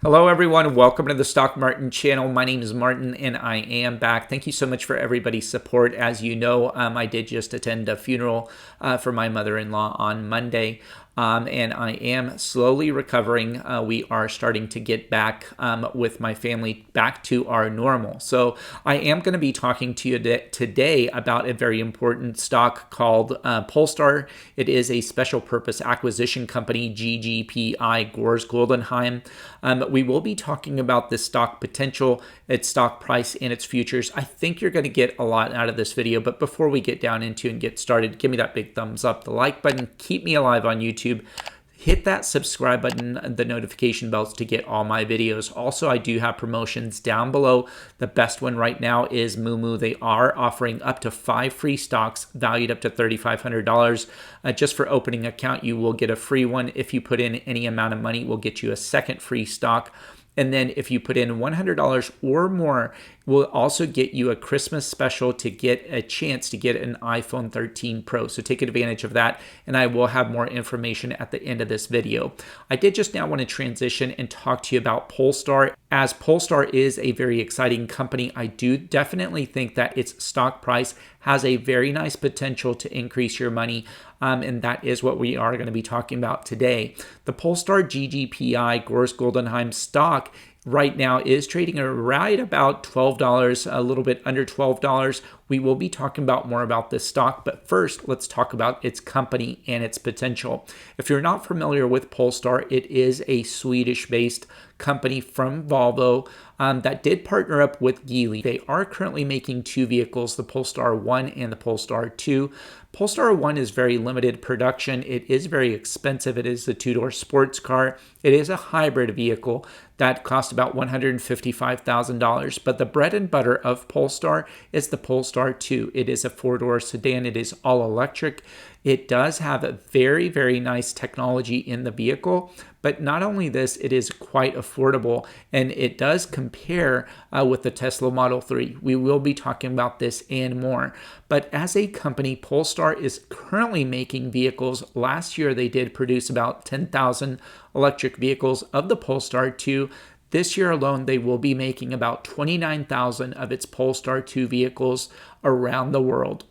Hello everyone, welcome to the Stock Martin channel. My name is Martin and I am back. Thank you so much for everybody's support. As you know, I did just attend a funeral for my mother-in-law on Monday. And I am slowly recovering. We are starting to get back with my family back to our normal. So I am going to be talking to you today about a very important stock called Polestar. It is a special purpose acquisition company, GGPI, Gores Guggenheim. We will be talking about this stock potential, its stock price, and its futures. I think you're going to get a lot out of this video, but before we get down into and get started, give me that big thumbs up, the like button, keep me alive on YouTube. Hit that subscribe button, the notification bells to get all my videos. Also, I do have promotions down below. The best one right now is Moomoo. They are offering up to 5 free stocks valued up to $3,500. Just for opening an account, you will get a free one. If you put in any amount of money, we'll get you a second free stock. And then if you put in $100 or more, we'll also get you a Christmas special to get a chance to get an iPhone 13 Pro. So take advantage of that, and I will have more information at the end of this video. I did just now want to transition and talk to you about Polestar. As Polestar is a very exciting company, I do definitely think that its stock price has a very nice potential to increase your money. And that is what we are going to be talking about today. The Polestar GGPI Gores Guggenheim stock right now is trading right about $12, a little bit under $12. We will be talking about more about this stock, but first let's talk about its company and its potential. If you're not familiar with Polestar, it is a Swedish-based company from Volvo that did partner up with Geely. They are currently making 2 vehicles, the Polestar 1 and the Polestar 2. Polestar 1 is very limited production. It is very expensive. It is a 2-door sports car. It is a hybrid vehicle that costs about $155,000. But the bread and butter of Polestar is the Polestar 2. It is a 4-door sedan. It is all electric. It does have a very, very nice technology in the vehicle. But not only this, it is quite affordable, and it does compare with the Tesla Model 3. We will be talking about this and more. But as a company, Polestar is currently making vehicles. Last year, they did produce about 10,000 electric vehicles of the Polestar 2. This year alone, they will be making about 29,000 of its Polestar 2 vehicles around the world.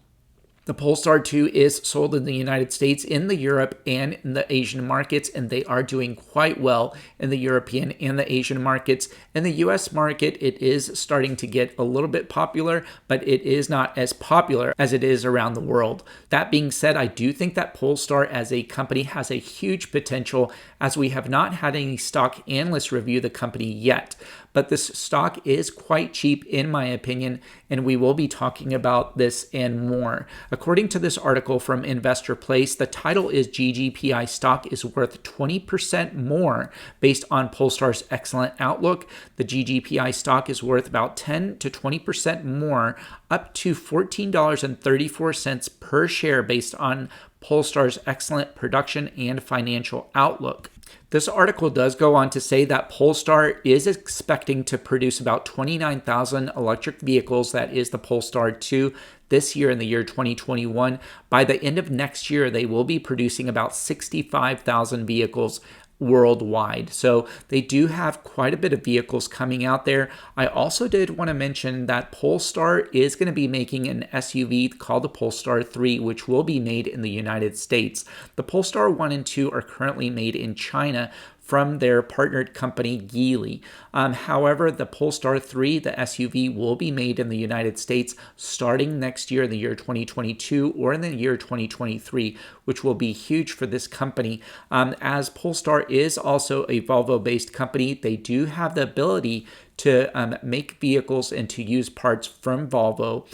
The Polestar 2 is sold in the United States, in the Europe, and in the Asian markets, and they are doing quite well in the European and the Asian markets. In the US market, it is starting to get a little bit popular, but it is not as popular as it is around the world. That being said, I do think that Polestar as a company has a huge potential, as we have not had any stock analysts review the company yet. But this stock is quite cheap in my opinion, and we will be talking about this and more. According to this article from Investor Place, the title is GGPI stock is worth 20% more based on Polestar's excellent outlook. The GGPI stock is worth about 10 to 20% more, up to $14.34 per share based on Polestar's excellent production and financial outlook. This article does go on to say that Polestar is expecting to produce about 29,000 electric vehicles, that is the Polestar 2, this year in the year 2021. By the end of next year, they will be producing about 65,000 vehicles worldwide. So they do have quite a bit of vehicles coming out there. I also did want to mention that Polestar is going to be making an SUV called the Polestar 3, which will be made in the United States. The Polestar 1 and 2 are currently made in China from their partnered company Geely. However, the Polestar 3, the SUV, will be made in the United States starting next year, in the year 2022 or in the year 2023, which will be huge for this company. As Polestar is also a Volvo-based company, they do have the ability to make vehicles and to use parts from Volvo,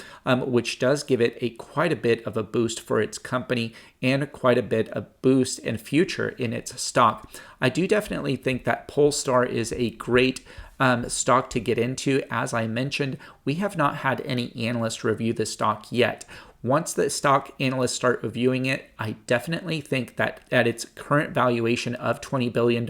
which does give it quite a bit of a boost for its company and quite a bit of boost and future in its stock. I do definitely think that Polestar is a great stock to get into. As I mentioned, we have not had any analysts review the stock yet. Once the stock analysts start reviewing it, I definitely think that at its current valuation of $20 billion,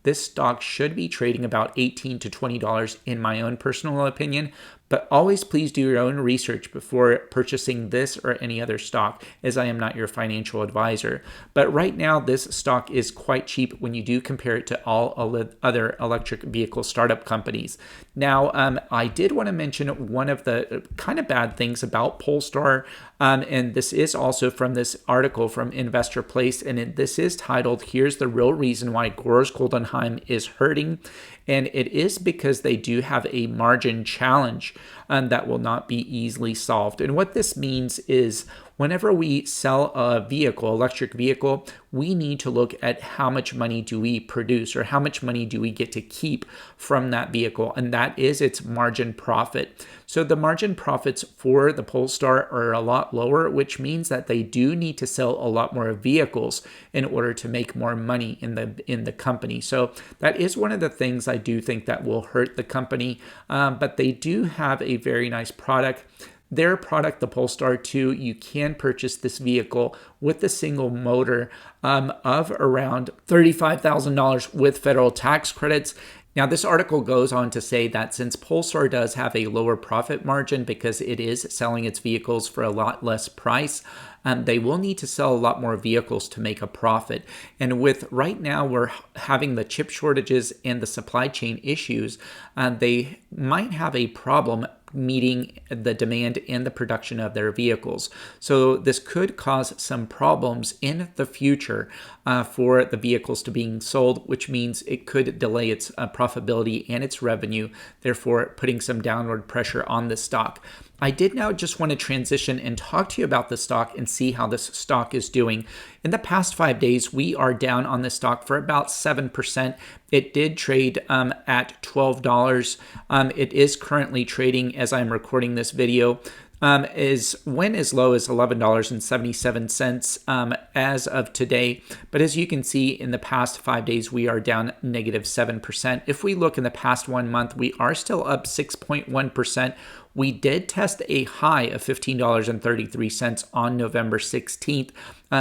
this stock should be trading about $18 to $20 in my own personal opinion. But always please do your own research before purchasing this or any other stock, as I am not your financial advisor. But right now, this stock is quite cheap when you do compare it to all other electric vehicle startup companies. Now, I did want to mention one of the kind of bad things about Polestar, and this is also from this article from Investor Place, and this is titled, "Here's the Real Reason Why Gore's Goldenheim is Hurting." And it is because they do have a margin challenge that will not be easily solved. And what this means is whenever we sell a vehicle, electric vehicle, we need to look at how much money do we produce or how much money do we get to keep from that vehicle. And that is its margin profit. So the margin profits for the Polestar are a lot lower, which means that they do need to sell a lot more vehicles in order to make more money in the company. So that is one of the things I do think that will hurt the company. But they do have a very nice product. Their product, the Polestar 2, you can purchase this vehicle with a single motor of around $35,000 with federal tax credits. Now, this article goes on to say that since Polestar does have a lower profit margin because it is selling its vehicles for a lot less price, they will need to sell a lot more vehicles to make a profit. And with right now, we're having the chip shortages and the supply chain issues, they might have a problem meeting the demand and the production of their vehicles. So this could cause some problems in the future for the vehicles to being sold, which means it could delay its profitability and its revenue, therefore putting some downward pressure on the stock. I did now just want to transition and talk to you about the stock and see how this stock is doing. In the past 5 days, we are down on the stock for about 7%. It did trade at $12. It is currently trading, as I'm recording this video, went as low as $11.77 as of today. But as you can see, in the past 5 days, we are down negative 7%. If we look in the past 1 month, we are still up 6.1%. We did test a high of $15.33 on November 16th.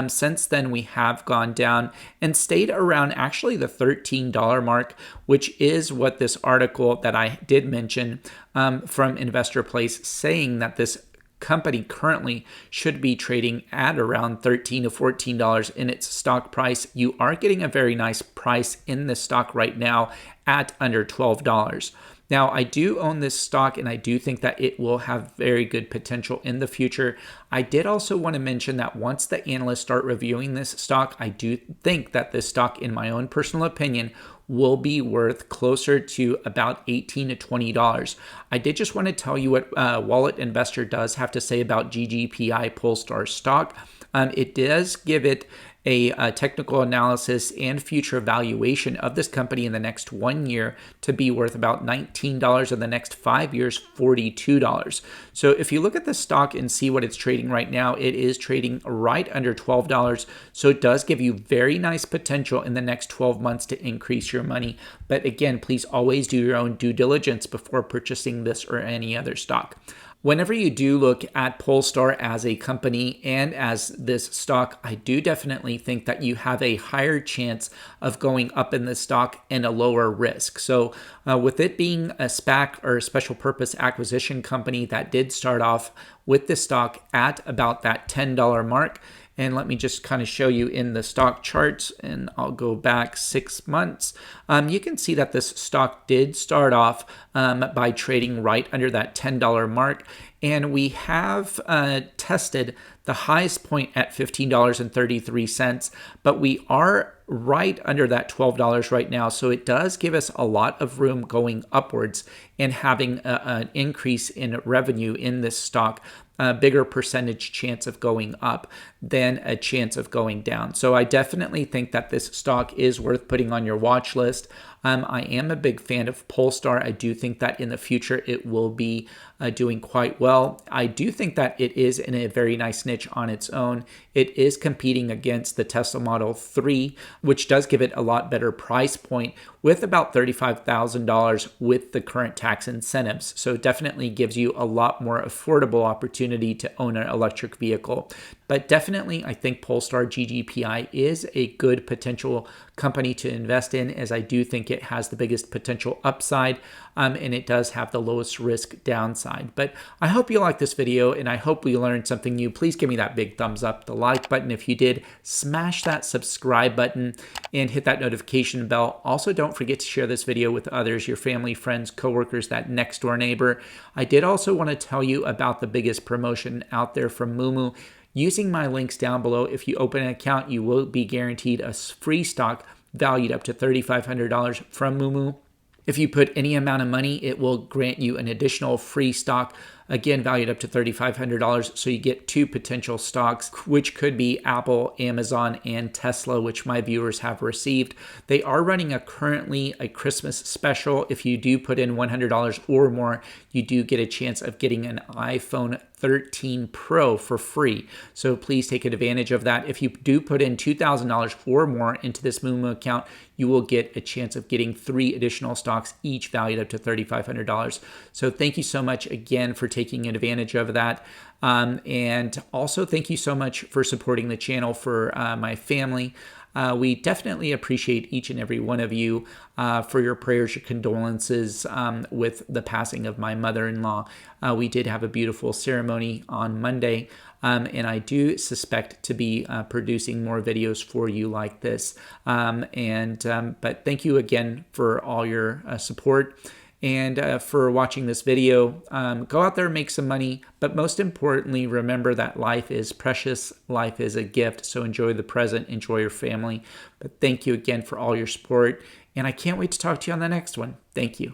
Since then, we have gone down and stayed around actually the $13 mark, which is what this article that I did mention from Investor Place saying that this company currently should be trading at around $13 to $14 in its stock price. You are getting a very nice price in this stock right now at under $12. Now, I do own this stock, and I do think that it will have very good potential in the future. I did also want to mention that once the analysts start reviewing this stock, I do think that this stock, in my own personal opinion, will be worth closer to about $18 to $20. I did just want to tell you what Wallet Investor does have to say about GGPI Polestar stock. It does give it a technical analysis and future valuation of this company in the next 1 year to be worth about $19, in the next 5 years, $42. So if you look at the stock and see what it's trading right now, it is trading right under $12. So it does give you very nice potential in the next 12 months to increase your money. But again, please always do your own due diligence before purchasing this or any other stock. Whenever you do look at Polestar as a company and as this stock, I do definitely think that you have a higher chance of going up in the stock and a lower risk. So with it being a SPAC or a special purpose acquisition company that did start off with the stock at about that $10 mark, and let me just kind of show you in the stock charts, and I'll go back 6 months. You can see that this stock did start off by trading right under that $10 mark. And we have tested the highest point at $15.33, but we are right under that $12 right now. So it does give us a lot of room going upwards and having an increase in revenue in this stock, a bigger percentage chance of going up than a chance of going down. So I definitely think that this stock is worth putting on your watch list. I am a big fan of Polestar. I do think that in the future it will be doing quite well. I do think that it is in a very nice niche on its own. It is competing against the Tesla Model 3, which does give it a lot better price point with about $35,000 with the current tax incentives. So it definitely gives you a lot more affordable opportunity to own an electric vehicle. But definitely, I think Polestar GGPI is a good potential company to invest in, as I do think it has the biggest potential upside, and it does have the lowest risk downside. But I hope you like this video, and I hope we learned something new. Please give me that big thumbs up, the like button if you did, smash that subscribe button, and hit that notification bell. Also, don't forget to share this video with others, your family, friends, coworkers, that next door neighbor. I did also want to tell you about the biggest promotion out there from Moomoo. Using my links down below, if you open an account, you will be guaranteed a free stock valued up to $3,500 from Moomoo. If you put any amount of money, it will grant you an additional free stock, again, valued up to $3,500. So you get 2 potential stocks, which could be Apple, Amazon, and Tesla, which my viewers have received. They are running currently a Christmas special. If you do put in $100 or more, you do get a chance of getting an iPhone 13 Pro for free. So please take advantage of that. If you do put in $2,000 or more into this Moomoo account, you will get a chance of getting 3 additional stocks, each valued up to $3,500. So thank you so much again for taking advantage of that. And also thank you so much for supporting the channel, for my family. We definitely appreciate each and every one of you for your prayers, your condolences with the passing of my mother-in-law. We did have a beautiful ceremony on Monday, and I do suspect to be producing more videos for you like this. But thank you again for all your support. And for watching this video. Go out there and make some money, but most importantly, remember that life is precious, life is a gift, so enjoy the present, enjoy your family. But thank you again for all your support, and I can't wait to talk to you on the next one. Thank you.